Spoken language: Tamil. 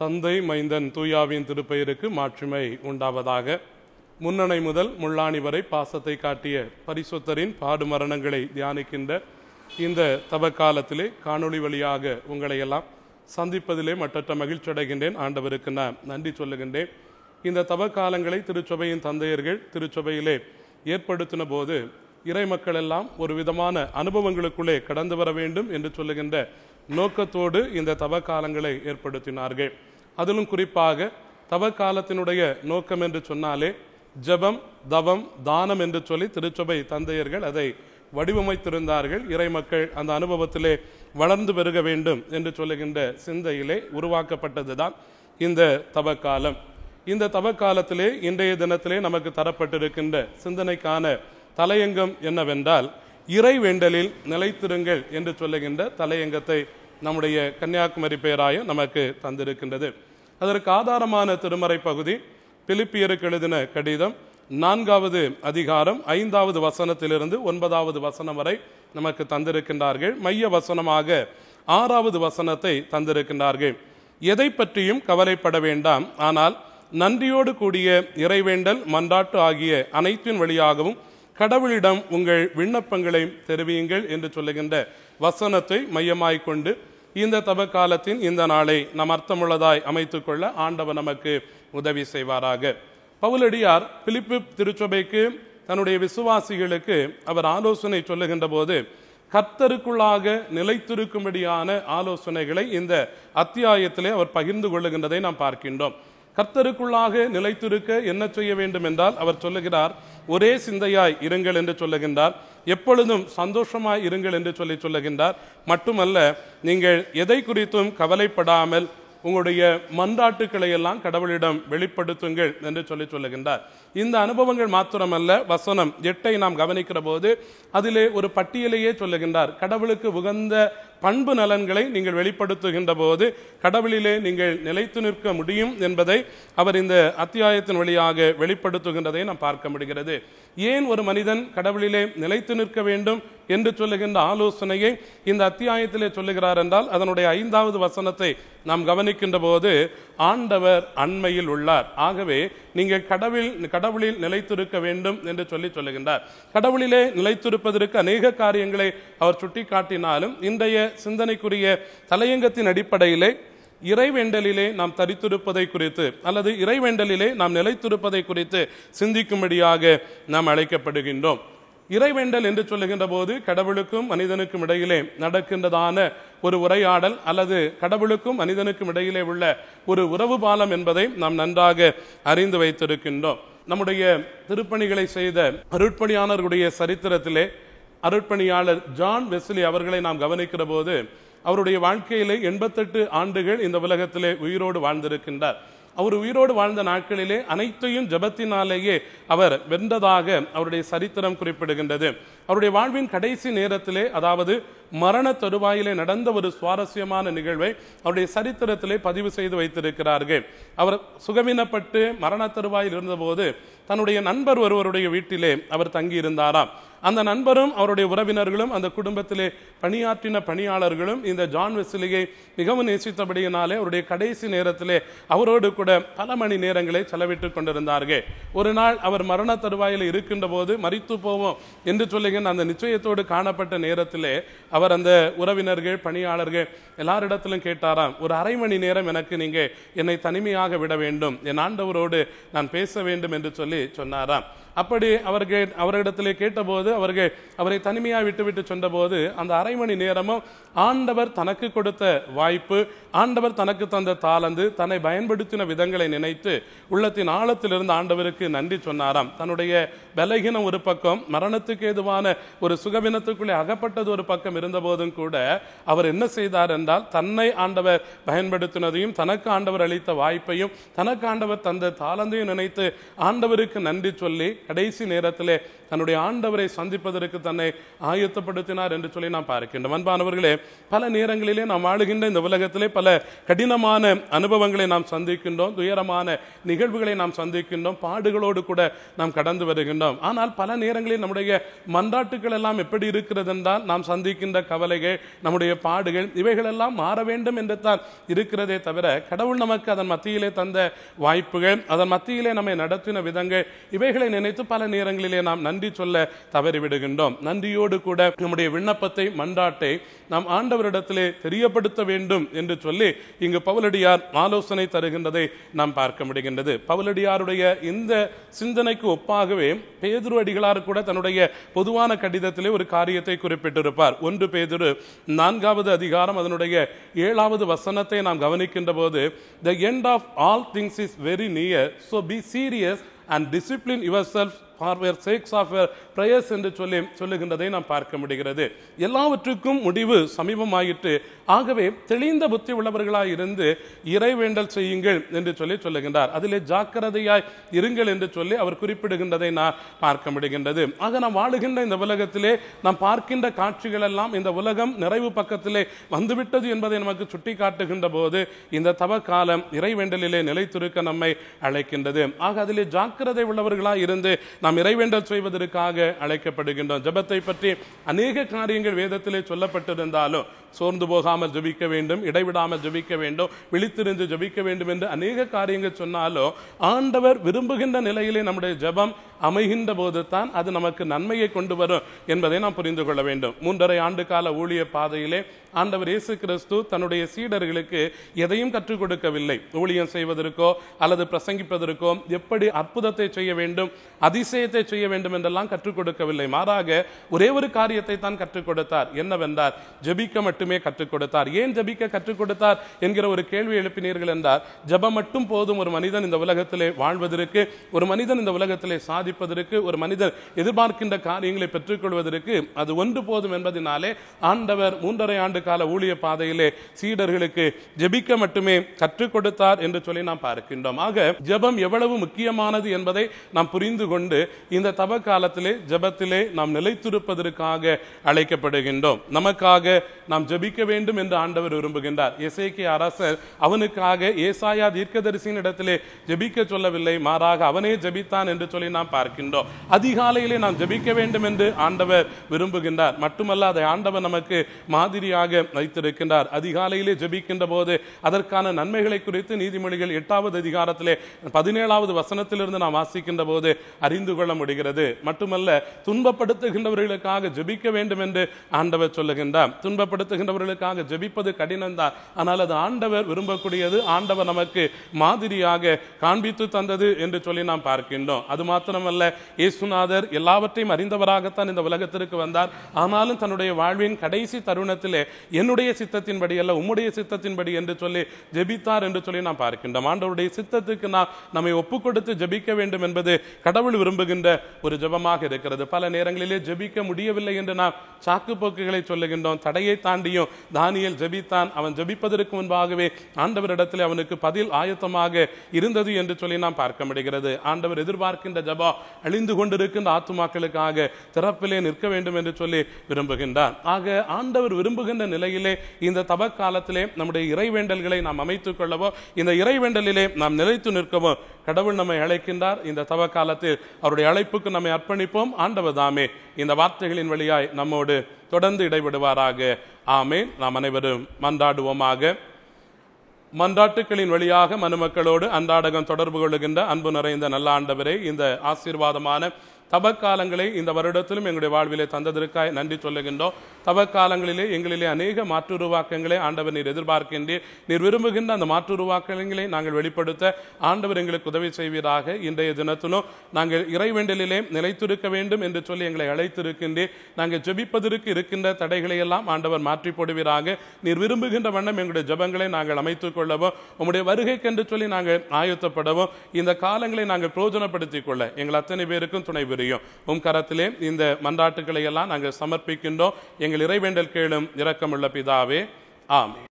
தந்தை மைந்தன் தூயாவின் திருப்பெயருக்கு மாட்சிமை உண்டாவதாக. முன்னணை முதல் முள்ளாணி வரை பாசத்தை காட்டிய பரிசுத்தரின் பாடு மரணங்களை தியானிக்கின்ற இந்த தவக்காலத்திலே காணொளி வழியாக உங்களை எல்லாம் சந்திப்பதிலே மற்றற்ற மகிழ்ச்சி அடைகின்றேன். ஆண்டவருக்கு நான் நன்றி சொல்லுகின்றேன். இந்த தவக்காலங்களை திருச்சபையின் தந்தையர்கள் திருச்சபையிலே ஏற்படுத்தின போது இறை மக்கள் எல்லாம் ஒரு விதமான அனுபவங்களுக்குள்ளே கடந்து வர வேண்டும் என்று சொல்லுகின்ற நோக்கத்தோடு இந்த தவக்காலங்களை ஏற்படுத்தினார்கள். அதிலும் குறிப்பாக தவக்காலத்தினுடைய நோக்கம் என்று சொன்னாலே ஜபம், தவம், தானம் என்று சொல்லி திருச்சபை தந்தையர்கள் அதை வடிவமைத்திருந்தார்கள். இறை மக்கள் அந்த அனுபவத்திலே வளர்ந்து பெருக வேண்டும் என்று சொல்லுகின்ற சிந்தையிலே உருவாக்கப்பட்டதுதான் இந்த தவக்காலம். இந்த தவக்காலத்திலே இன்றைய தினத்திலே நமக்கு தரப்பட்டிருக்கின்ற சிந்தனைக்கான தலையங்கம் என்னவென்றால், இறை வேண்டலில் நிலைத்திருங்கள் என்று சொல்லுகின்ற தலையங்கத்தை நம்முடைய கன்னியாகுமரி பேராயம் நமக்கு தந்திருக்கின்றது. அதற்கு ஆதாரமான திருமறை பகுதி பிலிப்பியருக்கு எழுதின கடிதம் 4வது அதிகாரம் 5வது வசனத்திலிருந்து 9வது வசனம் வரை நமக்கு தந்திருக்கின்றார்கள். மைய வசனமாக 6வது வசனத்தை தந்திருக்கின்றார்கள். எதை பற்றியும் கவலைப்பட வேண்டாம், ஆனால் நன்றியோடு கூடிய இறைவேண்டல் மன்றாட்டு ஆகிய அனைத்தின் வழியாகவும் கடவுளிடம் உங்கள் விண்ணப்பங்களை தெரிவியுங்கள் என்று சொல்லுகின்ற வசனத்தை மையமாய் கொண்டு இந்த தவக்காலத்தின் இந்த நாளை நாம் அர்த்தமுள்ளதாய் அமைத்துக் கொள்ள ஆண்டவர் நமக்கு உதவி செய்வாராக. பவுலடியார் பிலிப்பு திருச்சபைக்கு தன்னுடைய விசுவாசிகளுக்கு அவர் ஆலோசனை சொல்லுகின்ற போது கர்த்தருக்குள்ளாக நிலைத்திருக்கும்படியான ஆலோசனைகளை இந்த அத்தியாயத்திலே அவர் பகிர்ந்து கொள்ளுகின்றதை நாம் பார்க்கின்றோம். கர்த்தருக்குள்ளாக நிலைத்திருக்க என்ன செய்ய வேண்டும் என்றால் அவர் சொல்லுகிறார், ஒரே சிந்தையாய் இருங்கள் என்று சொல்லுகின்றார். எப்பொழுதும் சந்தோஷமாய் இருங்கள் என்று சொல்லுகின்றார். மட்டுமல்ல, நீங்கள் எதை குறித்தும் கவலைப்படாமல் உங்களுடைய மன்றாட்டுக்களை எல்லாம் கடவுளிடம் வெளிப்படுத்துங்கள் என்று சொல்லுகின்றார். இந்த அனுபவங்கள் மாத்திரமல்ல, வசனம் 8 நாம் கவனிக்கிற போது அதிலே ஒரு பட்டியலையே சொல்லுகின்றார். கடவுளுக்கு உகந்த பண்பு நலன்களை நீங்கள் வெளிப்படுத்துகின்ற போது கடவுளிலே நீங்கள் நிலைத்து நிற்க முடியும் என்பதை அவர் இந்த அத்தியாயத்தின் வழியாக வெளிப்படுத்துகின்றதை நாம் பார்க்க முடிகிறது. ஏன் ஒரு மனிதன் கடவுளிலே நிலைத்து நிற்க வேண்டும் என்று சொல்லுகின்ற ஆலோசனையை இந்த அத்தியாயத்திலே சொல்லுகிறார் என்றால், அதனுடைய 5வது வசனத்தை நாம் கவனிக்கின்ற போது ஆண்டவர் அண்மையில் உள்ளார், ஆகவே நீங்கள் கடவுளில் நிலைத்திருக்க வேண்டும் என்று சொல்லுகின்றார். கடவுளிலே நிலைத்திருப்பதற்கு அநேக காரியங்களை அவர் சுட்டிக்காட்டினாலும் இன்றைய சிந்தனைக்குரிய தலையங்கத்தின் அடிப்படையிலே இறைவேண்டலிலே நாம் தரித்திருப்பதை குறித்து அல்லது இறைவேண்டலிலே நாம் நிலைத்திருப்பதை குறித்து சிந்திக்கும்படியாக நாம் அழைக்கப்படுகின்றோம். இறைவேண்டல் என்று சொல்லுகின்ற போது கடவுளுக்கும் மனிதனுக்கும் இடையிலே நடக்கின்றதான ஒரு உரையாடல் அல்லது கடவுளுக்கும் மனிதனுக்கும் இடையிலே உள்ள ஒரு உறவு பாலம் என்பதை நாம் நன்றாக அறிந்து வைத்திருக்கின்றோம். நம்முடைய திருப்பணிகளை செய்த அருட்பணியாளர்களுடைய சரித்திரத்திலே அருட்பணியாளர் ஜான் வெஸ்லி அவர்களை நாம் கவனிக்கிற போது அவருடைய வாழ்க்கையிலே 88 ஆண்டுகள் இந்த உலகத்திலே உயிரோடு வாழ்ந்திருக்கின்றார். அவர் உயிரோடு வாழ்ந்த நாட்களிலே அனைத்தையும் ஜபத்தினாலேயே அவர் வென்றதாக அவருடைய சரித்திரம் குறிப்பிடுகின்றது. அவருடைய வாழ்வின் கடைசி நேரத்திலே, அதாவது மரண தருவாயிலே நடந்த ஒரு சுவாரஸ்யமான நிகழ்வை அவருடைய சரித்திரத்திலே பதிவு செய்து வைத்திருக்கிறார்கள். அவர் சுகவீனப்பட்டு மரண தருவாயில் இருந்தபோது தன்னுடைய நண்பர் ஒருவருடைய வீட்டிலே அவர் தங்கியிருந்தாராம். அந்த நண்பரும் அவருடைய உறவினர்களும் அந்த குடும்பத்திலே பணியாற்றின பணியாளர்களும் இந்த ஜான் வெஸ்லியை மிகவும் நேசித்தபடியினாலே அவருடைய கடைசி நேரத்திலே அவரோடு கூட பல மணி நேரங்களை செலவிட்டுக் கொண்டிருந்தார்கள். ஒரு நாள் அவர் மரண தருவாயில் இருக்கின்ற போது மரித்து போவோம் என்று சொல்லுகின்ற அந்த நிச்சயத்தோடு காணப்பட்ட நேரத்திலே அவர் அந்த உறவினர்கள் பணியாளர்கள் எல்லாரிடத்திலும் கேட்டாராம், ஒரு அரை மணி நேரம் எனக்கு நீங்க என்னை தனிமையாக விட வேண்டும், என் ஆண்டவரோடு நான் பேச வேண்டும் என்று சொன்னாராம். அப்படி அவரிடத்திலே கேட்டபோது அவர்கள் அவரை தனிமையாக விட்டுவிட்டு சொன்னபோது அந்த அரை மணி நேரமும் ஆண்டவர் தனக்கு கொடுத்த வாய்ப்பு, ஆண்டவர் தனக்கு தந்த தாளந்து, தன்னை பயன்படுத்தின விதங்களை நினைத்து உள்ளத்தின் ஆழத்திலிருந்து ஆண்டவருக்கு நன்றி சொன்னாராம். தன்னுடைய பலகீனம் ஒரு பக்கம், மரணத்துக்கு ஏதுவான ஒரு சுகவீனத்துக்குள்ளே அகப்பட்டது ஒரு பக்கம் இருந்த போதும் கூட அவர் என்ன செய்தார் என்றால், தன்னை ஆண்டவர் பயன்படுத்தினதையும் தனக்கு ஆண்டவர் அளித்த வாய்ப்பையும் தனக்கு ஆண்டவர் தந்த தாளந்தையும் நினைத்து ஆண்டவருக்கு நன்றி சொல்லி கடைசி நேரத்திலே தன்னுடைய ஆண்டவரை சந்திப்பதற்கு தன்னை ஆயத்தப்படுத்தினார் என்று சொல்லி நாம் பார்க்கின்றோம். அன்பானவர்களே, பல நேரங்களிலே நாம் ஆளுகின்ற இந்த உலகத்திலே பல கடினமான அனுபவங்களை நாம் சந்திக்கின்றோம், துயரமான நிகழ்வுகளை நாம் சந்திக்கின்றோம், பாடுகளோடு கூட நாம் கடந்து வருகின்றோம். ஆனால் பல நேரங்களில் நம்முடைய மன்றாட்டுகள் எல்லாம் எப்படி இருக்கிறது என்றால், நாம் சந்திக்கின்ற கவலைகள், நம்முடைய பாடுகள், இவைகளெல்லாம் மாற வேண்டும் என்று தான் இருக்கிறதே தவிர, கடவுள் நமக்கு அதன் மத்தியிலே தந்த வாய்ப்புகள், அதன் மத்தியிலே நம்மை நடத்தின விதங்கள், இவைகளை நினைத்து பல நேரங்களிலே நாம் நன்றி சொல்ல தவறிவிடுகின்றோம். நன்றியோடு கூட நம்முடைய விண்ணப்பத்தை, மன்றாட்டை நாம் ஆண்டவரிடத்திலே தெரியப்படுத்த வேண்டும் என்று சொல்லி இங்கு பவுலடியார் ஆலோசனை தருகின்றதை நாம் பார்க்க முடிகின்றது. பவுலடியாருடைய இந்த சிந்தனைக்கு ஒப்பாகவே பேதுரு அடிகளார் கூட தன்னுடைய பொதுவான கடிதத்திலே ஒரு காரியத்தை குறிப்பிட்டிருப்பார். 1 பேதுரு 4வது அதிகாரம் அதனுடைய 7வது வசனத்தை நாம் கவனிக்கின்ற போது, the end of all things is very near, so be serious and discipline yourself for your sakes of your prayers என்று சொல்லுகின்றதை நாம் பார்க்க முடிகிறது. எல்லாவற்றுக்கும் முடிவு சமீபமாயிற்று, ஆகவே தெளிந்த புத்தி உள்ளவர்களாய் இருந்து இறைவேண்டல் செய்யுங்கள் என்று சொல்லுகின்றார். அதிலே ஜாக்கிரதையாய் இருங்கள் என்று சொல்லி அவர் குறிப்பிடுகின்றதை நான் பார்க்க முடிகின்றது. ஆக நாம் வாழுகின்ற இந்த உலகத்திலே நாம் பார்க்கின்ற காட்சிகள் எல்லாம் இந்த உலகம் நிறைவு பக்கத்திலே வந்துவிட்டது என்பதை நமக்கு சுட்டி காட்டுகின்ற போது இந்த தவ காலம் இறைவேண்டலிலே நிலைத்திருக்க நம்மை அழைக்கின்றது. ஆக அதிலே ஜாக்கிரதை உள்ளவர்களாய் இருந்து நாம் இறைவேண்டல் செய்வதற்காக அழைக்கப்படுகின்றோம். ஜெபத்தை பற்றி அநேக காரியங்கள் வேதத்திலே சொல்லப்பட்டிருந்தாலும், சோர்ந்து போகாமல் ஜெபிக்க வேண்டும், இடைவிடாமல் ஜெபிக்க வேண்டும், விழித்திருந்து ஜெபிக்க வேண்டும் என்று அநேக காரியங்கள் சொன்னாலும், ஆண்டவர் விரும்புகின்ற நிலையிலே நம்முடைய ஜெபம் அமைகின்ற போது தான் அது நமக்கு நன்மையை கொண்டு வரும் என்பதை நாம் புரிந்து கொள்ள வேண்டும். 3.5 ஆண்டு கால ஊழிய பாதையிலே ஆண்டவர் இயேசு கிறிஸ்து தன்னுடைய சீடர்களுக்கு எதையும் கற்றுக் கொடுக்கவில்லை. ஊழியம் செய்வதற்கோ அல்லது பிரசங்கிப்பதற்கோ எப்படி அற்புதத்தை செய்ய வேண்டும், அதிசயத்தை செய்ய வேண்டும் என்றெல்லாம் கற்றுக் கொடுக்கவில்லை. மாறாக ஒரே ஒரு காரியத்தை தான் கற்றுக் கொடுத்தார். என்னவென்றால், ஜெபிக்க மட்டுமே கற்றுக் கொடுத்தார். ஏன் ஜெபிக்க கற்றுக் கொடுத்தார் என்கிற ஒரு கேள்வி எழுப்பினீர்கள் என்றால், ஜெபம் மட்டும் போதும் ஒரு மனிதன் இந்த உலகத்திலே வாழ்வதற்கு, ஒரு மனிதன் இந்த உலகத்திலே சாதிப்பதற்கு, ஒரு மனிதன் எதிர்பார்க்கின்ற காரியங்களை பெற்றுக்கொள்வதற்கு அது ஒன்று போதும் என்பதனாலே ஆண்டவர் 3.5 ஆண்டு கால ஊழிய பாதையிலே சீடர்களுக்கு ஜெபிக்க மட்டுமே கற்றுக் கொடுத்தார் என்று சொல்லி நாம் பார்க்கின்றோம். ஆக ஜெபம் எவ்வளவு முக்கியமானது என்பதை நாம் புரிந்து கொண்டு இந்த தவ காலத்திலே ஜெபத்திலே நாம் நிலைத்திருப்பதற்காக அழைக்கப்படுகின்றோம். நமக்காக நாம் ஜெபிக்க வேண்டும் என்று ஆண்டவர் விரும்புகின்றார். எசேக்கியா அரசர் அவனுக்காக ஏசாயா தீர்க்கதரிசியின் இடத்திலே ஜெபிக்க சொல்லவில்லை, மாறாக அவனே ஜெபித்தான் என்று சொல்லி நாம் பார்க்கின்றோம். அதிகாலையிலே நாம் ஜெபிக்க வேண்டும் என்று ஆண்டவர் விரும்புகின்றார். மட்டுமல்ல, அதை ஆண்டவர் நமக்கு மாதிரியாக வைத்திருக்கின்றார். அதிகாலையிலே ஜெபிக்கின்ற போது அதற்கான நன்மைகளை குறித்து நீதிமொழிகள் 8வது அதிகாரத்திலே 17வது வசனத்திலிருந்து நாம் வாசிக்கின்ற போது அறிந்து கொள்ள முடிகிறது. மட்டுமல்ல, துன்பப்படுத்துகின்றவர்களுக்காக ஜெபிக்க வேண்டும் என்று ஆண்டவர் சொல்லுகின்றார். துன்பப்படுத்துகின்றவர்களுக்காக ஜெபிப்பது கடினம்தான், ஆனால் அது ஆண்டவர் விரும்பக்கூடியது, ஆண்டவர் நமக்கு மாதிரியாக காண்பித்து தந்தது என்று சொல்லி நாம் பார்க்கின்றோம். அது மாத்திரமல்ல, இயேசுநாதர் எல்லாவற்றையும் அறிந்தவராகத்தான் இந்த உலகத்திற்கு வந்தார். ஆனாலும் தன்னுடைய வாழ்வின் கடைசி தருணத்திலே என்னுடைய சித்தத்தின்படி அல்ல உம்முடைய சித்தத்தின்படி என்று சொல்லி ஜெபித்தார் என்று சொல்லி நாம் பார்க்கின்றோம். ஆண்டவருடைய சித்தத்துக்கு நாம் நம்மை ஒப்புக் கொடுத்து ஜெபிக்க வேண்டும் என்பது கடவுள் விரும்புகின்ற ஒரு ஜெபமாக இருக்கிறது. பல நேரங்களிலே ஜெபிக்க முடியவில்லை என்று நாம் சாக்கு போக்குகளை சொல்லுகின்றோம். தடையை தாண்டியும் தானியேல் ஜெபித்தான். அவன் ஜெபிப்பதற்கு முன்பாகவே ஆண்டவரிடத்தில் அவனுக்கு பதில் ஆயத்தமாக இருந்தது என்று சொல்லி நாம் பார்க்க முடிகிறது. ஆண்டவர் எதிர்பார்க்கின்ற ஜெபம் அழிந்து கொண்டிருக்கின்ற ஆத்துமாக்களுக்காக திறப்பிலே நிற்க வேண்டும் என்று சொல்லி விரும்புகின்றார். ஆக ஆண்டவர் விரும்புகின்ற நிலையிலே இந்த தப காலத்திலே நம்முடைய இறைவேண்டல்களை நாம் அமைத்துக் கொள்ளவோ, இந்த இறைவேண்டலிலே நாம் நிலைத்து நிற்கவோ கடவுள் நம்மை அழைக்கின்றார். இந்த தவ காலத்தில் அவருடைய அழைப்புக்கு நம்மை அர்ப்பணிப்போம். ஆண்டவர் தாமே இந்த வார்த்தைகளின் வழியாய் நம்மோடு தொடர்ந்து இடைவிடுவாராக. ஆமென். நாம் அனைவரும் மன்றாடுவோமாக. மன்றாட்டுக்களின் வழியாக மனுமக்களோடு அன்றாடகம் தொடர்பு கொள்ளுகின்ற அன்பு நிறைந்த நல்ல ஆண்டவரே, இந்த ஆசீர்வாதமான தபக்காலங்களை இந்த வருடத்திலும் எங்களுடைய வாழ்விலே தந்ததற்காய் நன்றி சொல்லுகின்றோம். தபக்காலங்களிலே எங்களிலே அநேக மாற்றுருவாக்கங்களை ஆண்டவர் நீர் எதிர்பார்க்கின்றீர். நீர் விரும்புகின்ற அந்த மாற்றுருவாக்கங்களை நாங்கள் வெளிப்படுத்த ஆண்டவர் எங்களுக்கு உதவி செய்வீராக. இன்றைய தினத்திலும் நாங்கள் இறைவேண்டலிலே நிலைத்திருக்க வேண்டும் என்று சொல்லி எங்களை அழைத்திருக்கின்றீர். நாங்கள் ஜெபிப்பதற்கு இருக்கின்ற தடைகளை எல்லாம் ஆண்டவர் மாற்றி போடுவீராக. நீர் விரும்புகின்ற வண்ணம் எங்களுடைய ஜெபங்களை நாங்கள் அமைத்துக் கொள்ளவும், உம்முடைய வருகைக்கென்று சொல்லி நாங்கள் ஆயத்தப்படவும், இந்த காலங்களை நாங்கள் பிரயோஜனப்படுத்திக் கொள்ள எங்கள் அத்தனை பேருக்கும் துணை புரியும். உம் கரத்திலே இந்த மன்றாட்டுக்களை எல்லாம் நாங்கள் சமர்ப்பிக்கின்றோம். எங்கள் இறைவேண்டல் கேளும் இரக்கமுள்ள பிதாவே. ஆமென்.